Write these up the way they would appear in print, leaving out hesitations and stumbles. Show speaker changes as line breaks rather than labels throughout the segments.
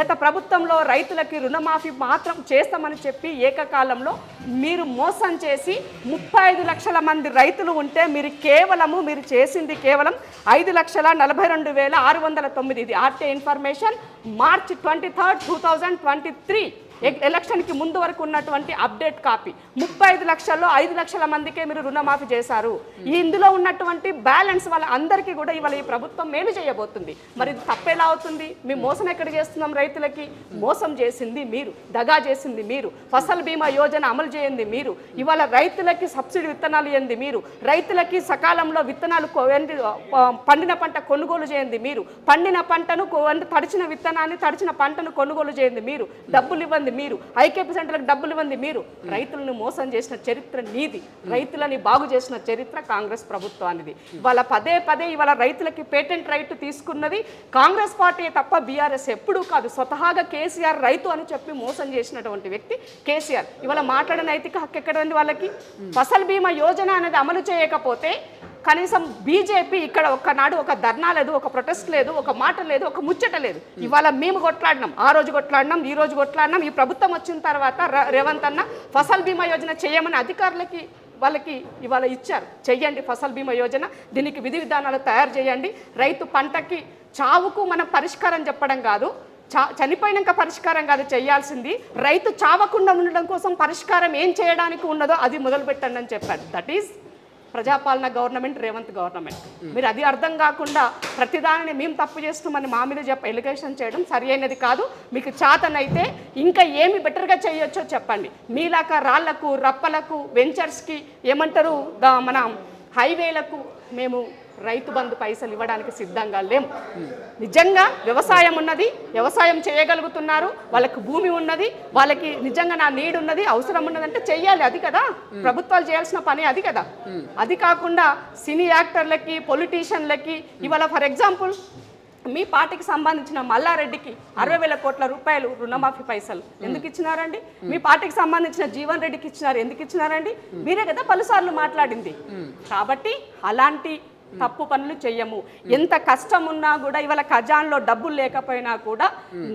గత ప్రభుత్వంలో రైతులకి రుణమాఫీ మాత్రం చేస్తామని చెప్పి ఏకకాలంలో మీరు మోసం చేసి 35 లక్షల మంది రైతులు ఉంటే మీరు చేసింది కేవలం 5,42,609. ఇది ఆర్టీఐ ఇన్ఫర్మేషన్ మార్చ్ 23, 2023 ఎలక్షన్కి ముందు వరకు ఉన్నటువంటి అప్డేట్ కాపీ. 35 లక్షల్లో 5 లక్షల మందికే మీరు రుణమాఫీ చేశారు. ఇందులో ఉన్నటువంటి బ్యాలెన్స్ వాళ్ళ అందరికీ కూడా ఇవాళ ఈ ప్రభుత్వం మేలు చేయబోతుంది. మరి ఇది తప్పేలా అవుతుంది? మేము మోసం ఎక్కడ చేస్తున్నాం? రైతులకి మోసం చేసింది మీరు, దగా చేసింది మీరు, ఫసల్ బీమా యోజన అమలు చేయండి మీరు, ఇవాళ రైతులకి సబ్సిడీ విత్తనాలు ఇవ్వండి మీరు, రైతులకి సకాలంలో విత్తనాలు పండిన పంట కొనుగోలు చేయండి మీరు, పండిన పంటను తడిచిన విత్తనాన్ని తడిచిన పంటను కొనుగోలు చేయండి మీరు, డబ్బులు ఇవ్వండి మీరు, ఐకేపీ సెంటర్లకు డబ్బులు ఇవ్వండి మీరు. రైతులను మోసం చేసిన చరిత్ర నీది, రైతులని బాగు చేసిన చరిత్ర కాంగ్రెస్ ప్రభుత్వానిది. ఇవాళ పదే ఇవాళ రైతులకి పేటెంట్ రైట్ తీసుకున్నది కాంగ్రెస్ పార్టీ తప్ప బీఆర్ఎస్ ఎప్పుడూ కాదు. స్వతహాగా కేసీఆర్ రైతు అని చెప్పి మోసం చేసినటువంటి వ్యక్తి కేసీఆర్. ఇవాళ మాట్లాడిన నైతిక హక్కు ఎక్కడండి వాళ్ళకి? ఫసల్ బీమా యోజన అనేది అమలు చేయకపోతే కనీసం బీజేపీ ఇక్కడ ఒక్కనాడు ఒక ధర్నా లేదు, ఒక ప్రొటెస్ట్ లేదు, ఒక మాట లేదు, ఒక ముచ్చట లేదు. ఇవాళ మేము కొట్లాడినాం, ఆ రోజు కొట్లాడినాం, ఈ రోజు కొట్లాడినాం. ఈ ప్రభుత్వం వచ్చిన తర్వాత రేవంత్ అన్న ఫసల్ బీమా యోజన చేయమని అధికారులకి వాళ్ళకి ఇవాళ ఇచ్చారు. చెయ్యండి ఫసల్ బీమా యోజన, దీనికి విధి విధానాలు తయారు చేయండి. రైతు పంటకి చావుకు మనం పరిష్కారం చెప్పడం కాదు, చనిపోయినాక పరిష్కారం కాదు చేయాల్సింది, రైతు చావకుండా ఉండడం కోసం పరిష్కారం ఏం చేయడానికి ఉన్నదో అది మొదలు పెట్టండి అని చెప్పారు. That is Prajapalana government, Revanth government. మీరు అది అర్థం కాకుండా ప్రతిదానిని మేము తప్పు చేస్తామని మా మీద ఎలిగేషన్ చేయడం సరి అయినది కాదు. మీకు చేతనైతే ఇంకా ఏమి బెటర్గా చేయొచ్చో చెప్పండి. మీలాక రాళ్లకు, రప్పలకు, వెంచర్స్కి ఏమంటారు, మన హైవేలకు మేము రైతు బంధు పైసలు ఇవ్వడానికి సిద్ధంగా లేము. నిజంగా వ్యవసాయం ఉన్నది, వ్యవసాయం చేయగలుగుతున్నారు, వాళ్ళకి భూమి ఉన్నది, వాళ్ళకి నిజంగా నా నీడ్ ఉన్నది, అవసరం ఉన్నదంటే చెయ్యాలి. అది కదా ప్రభుత్వాలు చేయాల్సిన పని, అది కదా. అది కాకుండా సినీ యాక్టర్లకి, పొలిటీషియన్లకి ఇవాళ ఫర్ ఎగ్జాంపుల్ మీ పార్టీకి సంబంధించిన మల్లారెడ్డికి 60,000 కోట్ల రూపాయలు రుణమాఫీ పైసలు ఎందుకు ఇచ్చినారండి? మీ పార్టీకి సంబంధించిన జీవన్ రెడ్డికి ఇచ్చినారు, ఎందుకు ఇచ్చినారండి? మీరే కదా పలుసార్లు మాట్లాడింది. కాబట్టి అలాంటి తప్పు పనులు చెయ్యము. ఎంత కష్టం ఉన్నా కూడా ఇవాళ ఖజాన్లో డబ్బులు లేకపోయినా కూడా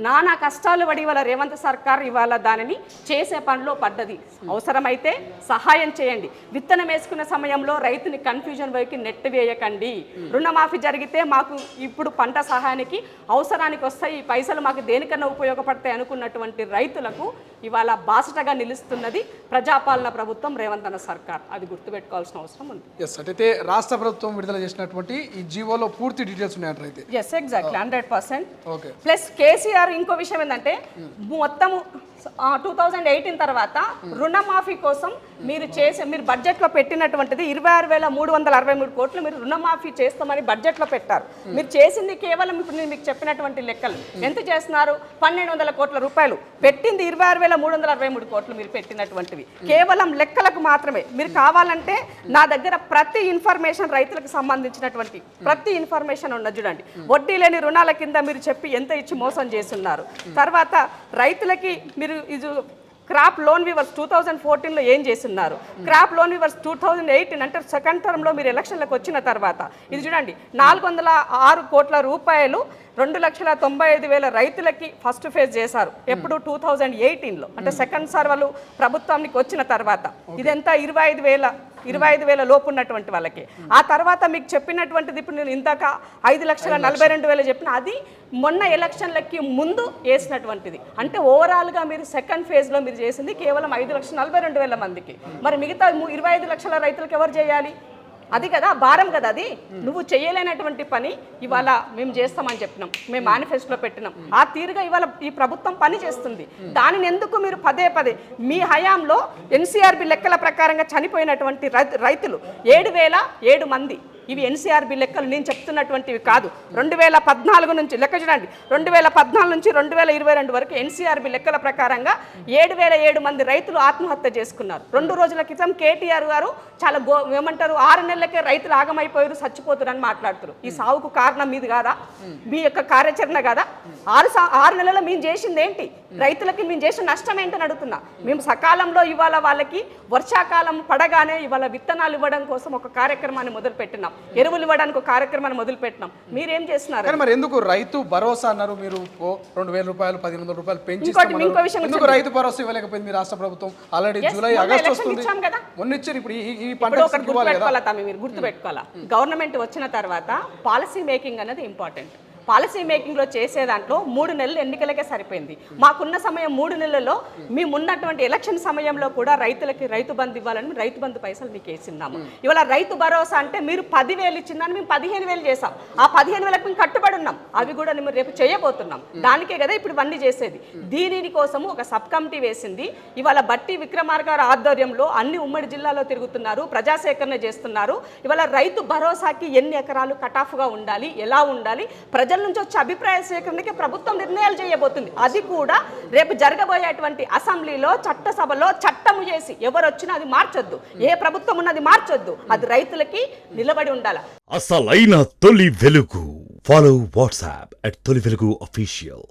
నానా కష్టాలు పడి ఇవాళ రేవంత్ సర్కార్ ఇవాళ దానిని చేసే పనిలో పడ్డది. అవసరమైతే సహాయం చేయండి. విత్తనం వేసుకున్న సమయంలో రైతుని కన్ఫ్యూజన్ వైపు నెట్ వేయకండి. రుణమాఫీ జరిగితే మాకు ఇప్పుడు పంట సహాయానికి అవసరానికి వస్తాయి, ఈ పైసలు మాకు దేనికన్నా ఉపయోగపడతాయి అనుకున్నటువంటి రైతులకు ఇవాళ బాసటగా నిలుస్తున్నది ప్రజాపాలన ప్రభుత్వం, రేవంత్ అన్న సర్కార్. అది గుర్తుపెట్టుకోవాల్సిన అవసరం ఉంది.
అయితే రాష్ట్ర ప్రభుత్వం విడుదల చేసినటువంటి ఈ జీవోలో పూర్తి డీటెయిల్స్ ఉన్నాయంటారు. అయితే
yes, exactly 100%.
Okay.
Plus KCR ఇంకో విషయం ఏంటంటే మొత్తము 2018 తర్వాత రుణమాఫీ కోసం మీరు బడ్జెట్లో పెట్టినటువంటిది 26,363 కోట్లు మీరు రుణమాఫీ చేస్తామని బడ్జెట్లో పెట్టారు. మీరు చేసింది కేవలం ఇప్పుడు నేను మీకు చెప్పినటువంటి లెక్కలు ఎంత చేస్తున్నారు? 1,200 కోట్ల రూపాయలు పెట్టింది, 26,363 కోట్లు మీరు పెట్టినటువంటివి కేవలం లెక్కలకు మాత్రమే. మీరు కావాలంటే నా దగ్గర ప్రతి ఇన్ఫర్మేషన్ రైతులకు సంబంధించినటువంటి ప్రతి ఇన్ఫర్మేషన్ ఉన్నది చూడండి. వడ్డీ లేని రుణాల కింద మీరు చెప్పి ఎంత ఇచ్చి మోసం చేస్తున్నారు. తర్వాత రైతులకి మీరు ఇది క్రాప్ లోన్ వివర్స్ 2014లో ఏం చేస్తున్నారు, క్రాప్ లోన్ వివర్స్ 2018 అంటే సెకండ్ టర్మ్లో మీరు ఎలక్షన్లకు వచ్చిన తర్వాత ఇది చూడండి 406 కోట్ల రూపాయలు 2,95,000 రైతులకి ఫస్ట్ ఫేజ్ చేశారు. ఎప్పుడు 2018లో అంటే సెకండ్ సార్ వాళ్ళు ప్రభుత్వానికి వచ్చిన తర్వాత. ఇదంతా 25,000 లోపు ఉన్నటువంటి వాళ్ళకి. ఆ తర్వాత మీకు చెప్పినటువంటిది ఇప్పుడు నేను ఇందాక 5,42,000 చెప్పిన అది మొన్న ఎలక్షన్లకి ముందు వేసినటువంటిది. అంటే ఓవరాల్గా మీరు సెకండ్ ఫేజ్లో మీరు చేసింది కేవలం 5,42,000 మందికి. మరి మిగతా 25 లక్షల రైతులకు ఎవరు చేయాలి? అది కదా భారం కదా. అది నువ్వు చేయలేనటువంటి పని ఇవాళ మేము చేస్తామని చెప్పినాం, మేము మేనిఫెస్టోలో పెట్టినాం. ఆ తీరుగా ఇవాళ ఈ ప్రభుత్వం పని చేస్తుంది. దానిని ఎందుకు మీరు పదే మీ హయాంలో ఎన్సీఆర్బీ లెక్కల ప్రకారంగా చనిపోయినటువంటి రైతులు 7,007 మంది. ఇవి ఎన్సీఆర్బీ లెక్కలు, నేను చెప్తున్నటువంటివి కాదు. 2014 నుంచి లెక్క చూడండి, 2014 నుంచి 2022 వరకు ఎన్సీఆర్బీ లెక్కల ప్రకారంగా 7,007 మంది రైతులు ఆత్మహత్య చేసుకున్నారు. 2 రోజుల క్రితం కేటీఆర్ గారు చాలా ఏమంటారు 6 నెలలకే రైతులు ఆగమైపోయారు, చచ్చిపోతున్నారు అని మాట్లాడుతారు. ఈ సావుకు కారణం మీది కాదా? మీ యొక్క కార్యాచరణ కాదా? 6 నెలల్లో మేము చేసింది ఏంటి? రైతులకి మేము చేసిన నష్టం ఏంటని అడుగుతున్నా. మేము సకాలంలో ఇవాళ వాళ్ళకి వర్షాకాలం పడగానే ఇవాళ విత్తనాలు ఇవ్వడం కోసం ఒక కార్యక్రమాన్ని మొదలుపెట్టినాం. ఎరువులు ఇవ్వడానికి ఒక కార్యక్రమాన్ని మొదలుపెట్టినాం. మీరేం చేస్తున్నారు?
కానీ మరి ఎందుకు రైతు భరోసా అన్నారు మీరు 2,000 రూపాయలు 1,500 రూపాయలు పెంచి
ఇంకో విషయం
ఎందుకు రైతు భరోసా ఇవ్వలేకపోయింది మీ రాష్ట్ర ప్రభుత్వం? ఆల్రెడీ జూలై ఆగస్ట్ వస్తుంది,
ఇచ్చాం కదా,
మొన్న ఇచ్చారు. ఇప్పుడు ఈ
ఇప్పుడు ఒకటి గుర్తుపెట్టుకోవాలా తమ్మి, మీరు గుర్తుపెట్టుకోవాలా, గవర్నమెంట్ వచ్చిన తర్వాత పాలసీ మేకింగ్ అనేది ఇంపార్టెంట్. పాలసీ మేకింగ్లో చేసే దాంట్లో 3 నెలలు ఎన్నికలకే సరిపోయింది. మాకున్న సమయం 3 నెలల్లో మేము ఉన్నటువంటి ఎలక్షన్ సమయంలో కూడా రైతులకి రైతు బంధు ఇవ్వాలని రైతు బంధు పైసలు మీకు వేసిందాము. ఇవాళ రైతు భరోసా అంటే మీరు 10,000 ఇచ్చిందని మేము 15,000 చేసాం. ఆ 15,000కి మేము కట్టుబడి ఉన్నాం. అవి కూడా మేము రేపు చేయబోతున్నాం. దానికే కదా ఇప్పుడు ఇవన్నీ చేసేది. దీని కోసము ఒక సబ్ కమిటీ వేసింది. ఇవాళ బట్టి విక్రమార్క గారి ఆధ్వర్యంలో అన్ని ఉమ్మడి జిల్లాలో తిరుగుతున్నారు, ప్రజాసేకరణ చేస్తున్నారు. ఇవాళ రైతు భరోసాకి ఎన్ని ఎకరాలు కటాఫ్గా ఉండాలి, ఎలా ఉండాలి, ప్రజల నుంచి వచ్చే అభిప్రాయ సేకరణకి ప్రభుత్వం నిర్ణయాలు చేయబోతుంది. అది కూడా రేపు జరగబోయేటువంటి అసెంబ్లీలో చట్టసభలో చట్టము చేసి ఎవరు వచ్చినా అది మార్చొద్దు, ఏ ప్రభుత్వం ఉన్నది మార్చొద్దు, అది రైతులకి నిలబడి ఉండాలి.
అసలైన తొలి వెలుగు. ఫాలో వాట్సాప్ @తొలి వెలుగు అఫీషియల్.